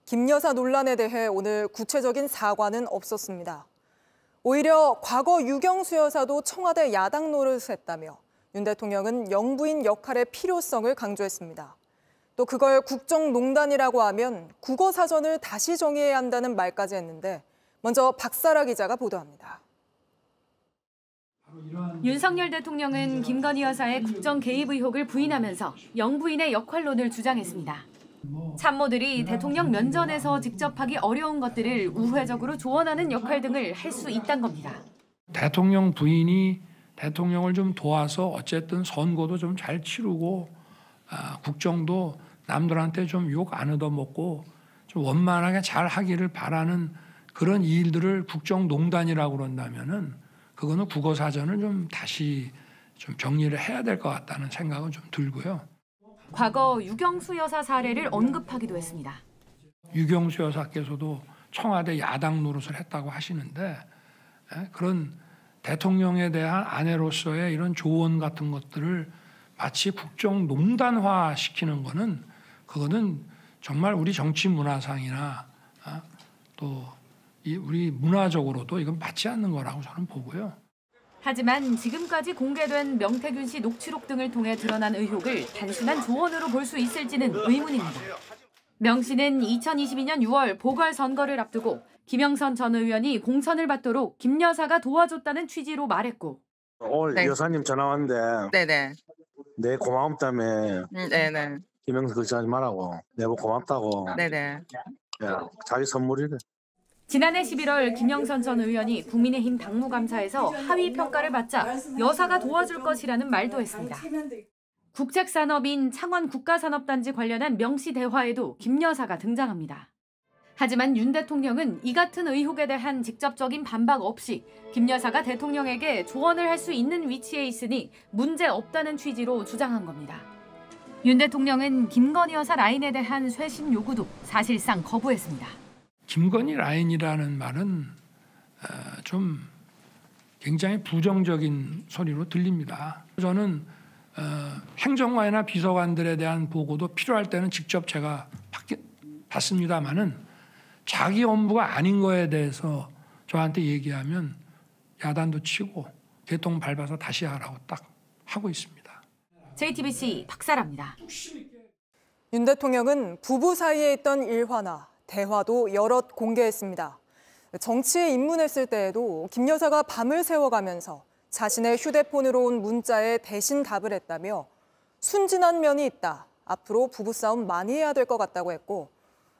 김 여사 논란에 대해 오늘 구체적인 사과는 없었습니다. 오히려 과거 유경수 여사도 청와대 야당 노릇을 했다며 윤 대통령은 영부인 역할의 필요성을 강조했습니다. 또 그걸 국정농단이라고 하면 국어사전을 다시 정의해야 한다는 말까지 했는데 먼저 박사라 기자가 보도합니다. 윤석열 대통령은 김건희 여사의 국정 개입 의혹을 부인하면서 영부인의 역할론을 주장했습니다. 참모들이 대통령 면전에서 직접 하기 어려운 것들을 우회적으로 조언하는 역할 등을 할 수 있다는 겁니다. 대통령 부인이 대통령을 좀 도와서 어쨌든 선거도 좀 잘 치르고 국정도 남들한테 좀 욕 안 얻어먹고 좀 원만하게 잘 하기를 바라는 그런 일들을 국정농단이라고 그런다면은 그거는 국어사전을 좀 다시 좀 정리를 해야 될 것 같다는 생각은 좀 들고요. 과거 유경수 여사 사례를 언급하기도 했습니다. 유경수 여사께서도 청와대 야당 노릇을 했다고 하시는데 그런 대통령에 대한 아내로서의 이런 조언 같은 것들을 마치 국정농단화 시키는 거는 그거는 정말 우리 정치 문화상이나 또 우리 문화적으로도 이건 맞지 않는 거라고 저는 보고요. 하지만 지금까지 공개된 명태균 씨 녹취록 등을 통해 드러난 의혹을 단순한 조언으로 볼 수 있을지는 의문입니다. 명 씨는 2022년 6월 보궐선거를 앞두고 김영선 전 의원이 공천을 받도록 김 여사가 도와줬다는 취지로 말했고 오늘 여사님 전화 왔는데 네네. 내 고맙다며 네네. 김영선 그렇게 하지 말라고 내보고 고맙다고 네네. 야, 자기 선물이래. 지난해 11월 김영선 전 의원이 국민의힘 당무감사에서 하위 평가를 받자 여사가 도와줄 것이라는 말도 했습니다. 국책산업인 창원국가산업단지 관련한 명 씨 대화에도 김 여사가 등장합니다. 하지만 윤 대통령은 이 같은 의혹에 대한 직접적인 반박 없이 김 여사가 대통령에게 조언을 할 수 있는 위치에 있으니 문제 없다는 취지로 주장한 겁니다. 윤 대통령은 김건희 여사 라인에 대한 쇄신 요구도 사실상 거부했습니다. 김건희 라인이라는 말은 좀 굉장히 부정적인 소리로 들립니다. 저는 행정관이나 비서관들에 대한 보고도 필요할 때는 직접 제가 받습니다마는 자기 업무가 아닌 거에 대해서 저한테 얘기하면 야단도 치고 개똥 밟아서 다시 하라고 딱 하고 있습니다. JTBC 박사라입니다. 윤 대통령은 부부 사이에 있던 일화나 대화도 여럿 공개했습니다. 정치에 입문했을 때에도 김 여사가 밤을 새워가면서 자신의 휴대폰으로 온 문자에 대신 답을 했다며 순진한 면이 있다. 앞으로 부부싸움 많이 해야 될 것 같다고 했고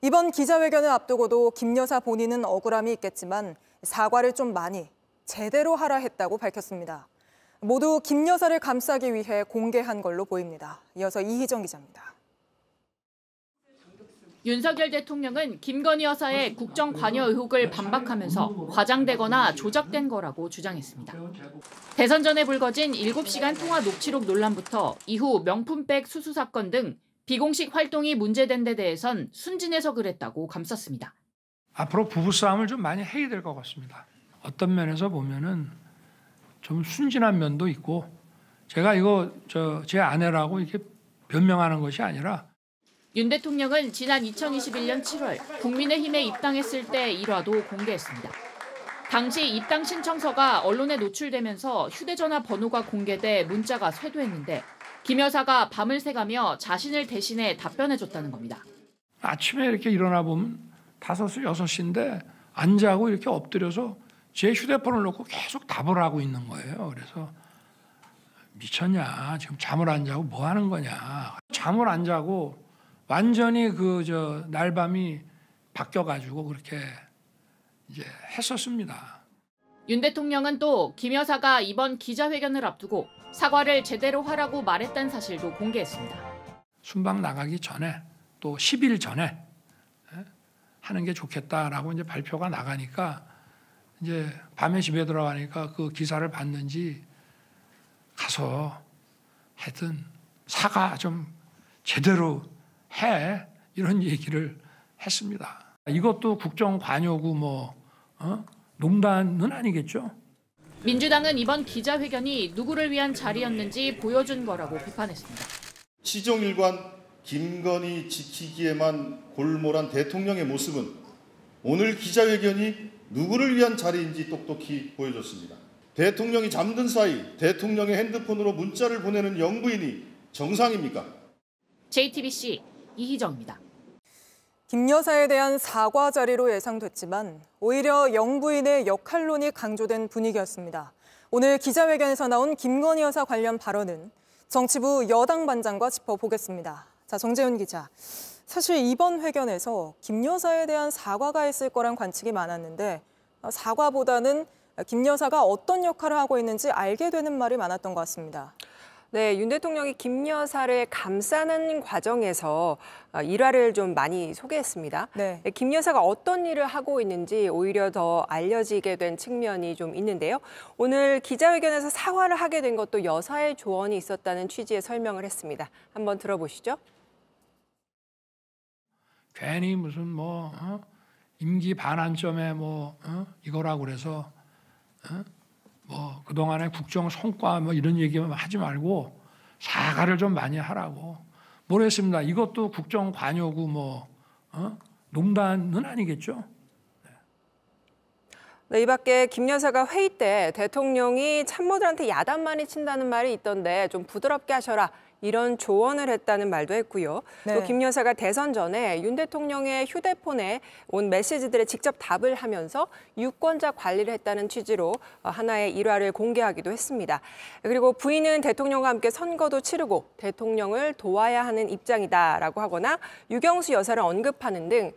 이번 기자회견을 앞두고도 김 여사 본인은 억울함이 있겠지만 사과를 좀 많이 제대로 하라 했다고 밝혔습니다. 모두 김 여사를 감싸기 위해 공개한 걸로 보입니다. 이어서 이희정 기자입니다. 윤석열 대통령은 김건희 여사의 국정 관여 의혹을 반박하면서 과장되거나 조작된 거라고 주장했습니다. 대선 전에 불거진 7시간 통화 녹취록 논란부터 이후 명품백 수수 사건 등 비공식 활동이 문제된 데 대해선 순진해서 그랬다고 감쌌습니다. 앞으로 부부싸움을 좀 많이 해야 될 것 같습니다. 어떤 면에서 보면은 좀 순진한 면도 있고 제가 이거 제 아내라고 이렇게 변명하는 것이 아니라 윤 대통령은 지난 2021년 7월 국민의힘에 입당했을 때 일화도 공개했습니다. 당시 입당 신청서가 언론에 노출되면서 휴대전화 번호가 공개돼 문자가 쇄도했는데 김 여사가 밤을 새가며 자신을 대신해 답변해줬다는 겁니다. 아침에 이렇게 일어나 보면 5시, 6시인데 안 자고 이렇게 엎드려서 제 휴대폰을 놓고 계속 답을 하고 있는 거예요. 그래서 미쳤냐? 지금 잠을 안 자고 뭐 하는 거냐? 잠을 안 자고 완전히 날밤이 바뀌어가지고 그렇게 이제 했었습니다. 윤 대통령은 또 김 여사가 이번 기자회견을 앞두고 사과를 제대로 하라고 말했다는 사실도 공개했습니다. 순방 나가기 전에 또 10일 전에 하는 게 좋겠다라고 이제 발표가 나가니까 이제 밤에 집에 들어가니까 그 기사를 봤는지 가서 하여튼 사과 좀 제대로 해 이런 얘기를 했습니다. 이것도 국정 관여구 농단은 아니겠죠? 민주당은 이번 기자회견이 누구를 위한 자리였는지 보여준 거라고 비판했습니다. 시종일관 김건희 지키기에만 골몰한 대통령의 모습은 오늘 기자회견이 누구를 위한 자리인지 똑똑히 보여줬습니다. 대통령이 잠든 사이 대통령의 핸드폰으로 문자를 보내는 영부인이 정상입니까? JTBC 이희정입니다. 김 여사에 대한 사과 자리로 예상됐지만 오히려 영부인의 역할론이 강조된 분위기였습니다. 오늘 기자회견에서 나온 김건희 여사 관련 발언은 정치부 여당 반장과 짚어보겠습니다. 자, 정재훈 기자. 사실 이번 회견에서 김 여사에 대한 사과가 있을 거란 관측이 많았는데 사과보다는 김 여사가 어떤 역할을 하고 있는지 알게 되는 말이 많았던 것 같습니다. 네, 윤 대통령이 김 여사를 감싸는 과정에서 일화를 좀 많이 소개했습니다. 네. 김 여사가 어떤 일을 하고 있는지 오히려 더 알려지게 된 측면이 좀 있는데요. 오늘 기자회견에서 사과를 하게 된 것도 여사의 조언이 있었다는 취지의 설명을 했습니다. 한번 들어보시죠. 괜히 무슨 임기 반환점에 이거라고 그래서 그동안의 국정 성과 이런 얘기만 하지 말고 사과를 좀 많이 하라고. 모르겠습니다. 이것도 국정 관여구 농단은 아니겠죠? 네, 이 밖에 김 여사가 회의 때 대통령이 참모들한테 야단 많이 친다는 말이 있던데 좀 부드럽게 하셔라. 이런 조언을 했다는 말도 했고요. 네. 또 김 여사가 대선 전에 윤 대통령의 휴대폰에 온 메시지들에 직접 답을 하면서 유권자 관리를 했다는 취지로 하나의 일화를 공개하기도 했습니다. 그리고 부인은 대통령과 함께 선거도 치르고 대통령을 도와야 하는 입장이다라고 하거나 유경수 여사를 언급하는 등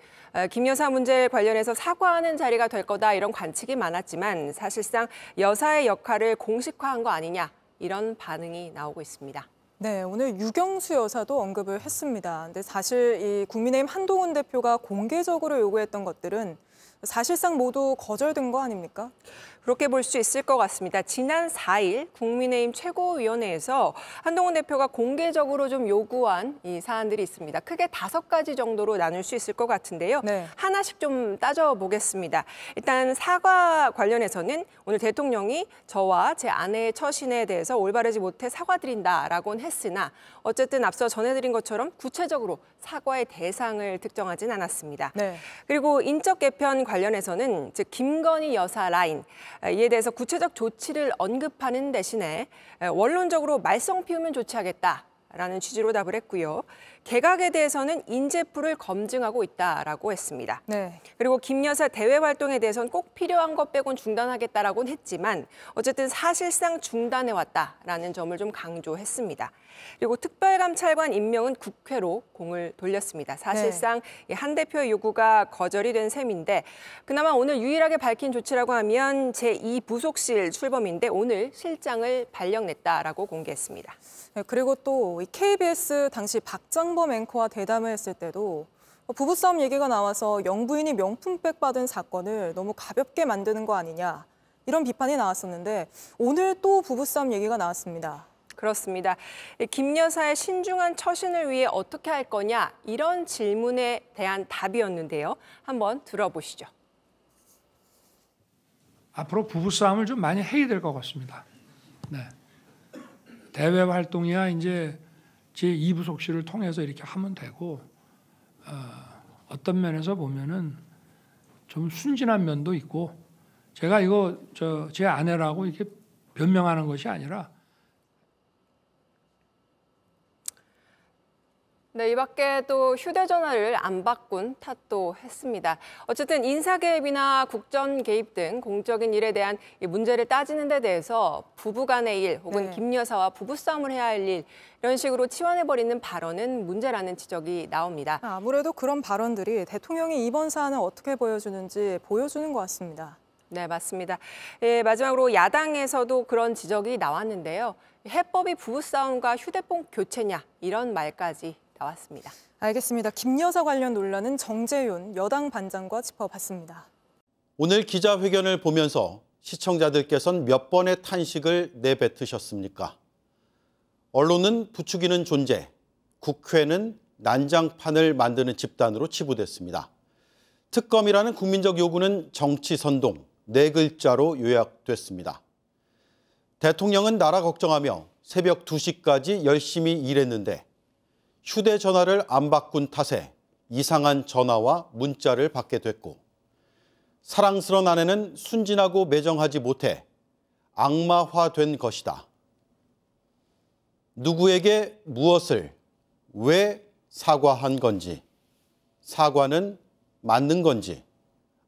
김 여사 문제 관련해서 사과하는 자리가 될 거다 이런 관측이 많았지만 사실상 여사의 역할을 공식화한 거 아니냐 이런 반응이 나오고 있습니다. 네, 오늘 유경수 여사도 언급을 했습니다. 근데 사실 이 국민의힘 한동훈 대표가 공개적으로 요구했던 것들은 사실상 모두 거절된 거 아닙니까? 그렇게 볼 수 있을 것 같습니다. 지난 4일 국민의힘 최고위원회에서 한동훈 대표가 공개적으로 좀 요구한 이 사안들이 있습니다. 크게 5가지 정도로 나눌 수 있을 것 같은데요. 네. 하나씩 좀 따져보겠습니다. 일단 사과 관련해서는 오늘 대통령이 저와 제 아내의 처신에 대해서 올바르지 못해 사과드린다라고는 했으나 어쨌든 앞서 전해드린 것처럼 구체적으로 사과의 대상을 특정하진 않았습니다. 네. 그리고 인적 개편 관련해서는 즉 김건희 여사 라인 이에 대해서 구체적 조치를 언급하는 대신에 원론적으로 말썽 피우면 조치하겠다라는 취지로 답을 했고요. 개각에 대해서는 인재풀을 검증하고 있다라고 했습니다. 네. 그리고 김 여사 대외 활동에 대해서는 꼭 필요한 것 빼곤 중단하겠다라고는 했지만 어쨌든 사실상 중단해왔다라는 점을 좀 강조했습니다. 그리고 특별감찰관 임명은 국회로 공을 돌렸습니다. 사실상 한 대표의 요구가 거절이 된 셈인데 그나마 오늘 유일하게 밝힌 조치라고 하면 제2부속실 출범인데 오늘 실장을 발령냈다라고 공개했습니다. 네, 그리고 또 KBS 당시 박장범 앵커와 대담을 했을 때도 부부싸움 얘기가 나와서 영부인이 명품백 받은 사건을 너무 가볍게 만드는 거 아니냐 이런 비판이 나왔었는데 오늘 또 부부싸움 얘기가 나왔습니다. 그렇습니다. 김 여사의 신중한 처신을 위해 어떻게 할 거냐 이런 질문에 대한 답이었는데요. 한번 들어보시죠. 앞으로 부부싸움을 좀 많이 해야 될 것 같습니다. 네. 대외 활동이야 이제 제2부속실을 통해서 이렇게 하면 되고 어떤 면에서 보면은 좀 순진한 면도 있고 제가 이거 제 아내라고 이렇게 변명하는 것이 아니라 네, 이 밖에 또 휴대전화를 안 바꾼 탓도 했습니다. 어쨌든 인사 개입이나 국정 개입 등 공적인 일에 대한 문제를 따지는 데 대해서 부부 간의 일 혹은 김 여사와 부부싸움을 해야 할 일 이런 식으로 치환해버리는 발언은 문제라는 지적이 나옵니다. 아무래도 그런 발언들이 대통령이 이번 사안을 어떻게 보여주는지 보여주는 것 같습니다. 네, 맞습니다. 마지막으로 야당에서도 그런 지적이 나왔는데요. 해법이 부부싸움과 휴대폰 교체냐 이런 말까지 나왔습니다. 알겠습니다. 김 여사 관련 논란은 정재윤 여당 반장과 짚어봤습니다. 오늘 기자회견을 보면서 시청자들께서는 몇 번의 탄식을 내뱉으셨습니까? 언론은 부추기는 존재, 국회는 난장판을 만드는 집단으로 치부됐습니다. 특검이라는 국민적 요구는 정치 선동, 4글자로 요약됐습니다. 대통령은 나라 걱정하며 새벽 2시까지 열심히 일했는데 휴대전화를 안 바꾼 탓에 이상한 전화와 문자를 받게 됐고 사랑스러운 아내는 순진하고 매정하지 못해 악마화된 것이다. 누구에게 무엇을 왜 사과한 건지, 사과는 맞는 건지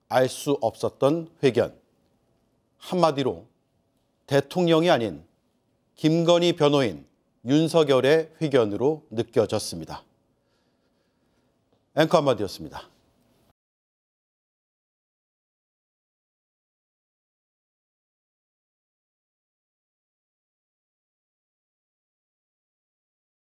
알 수 없었던 회견. 한마디로 대통령이 아닌 김건희 변호인 윤석열의 회견으로 느껴졌습니다. 앵커 한마디였습니다.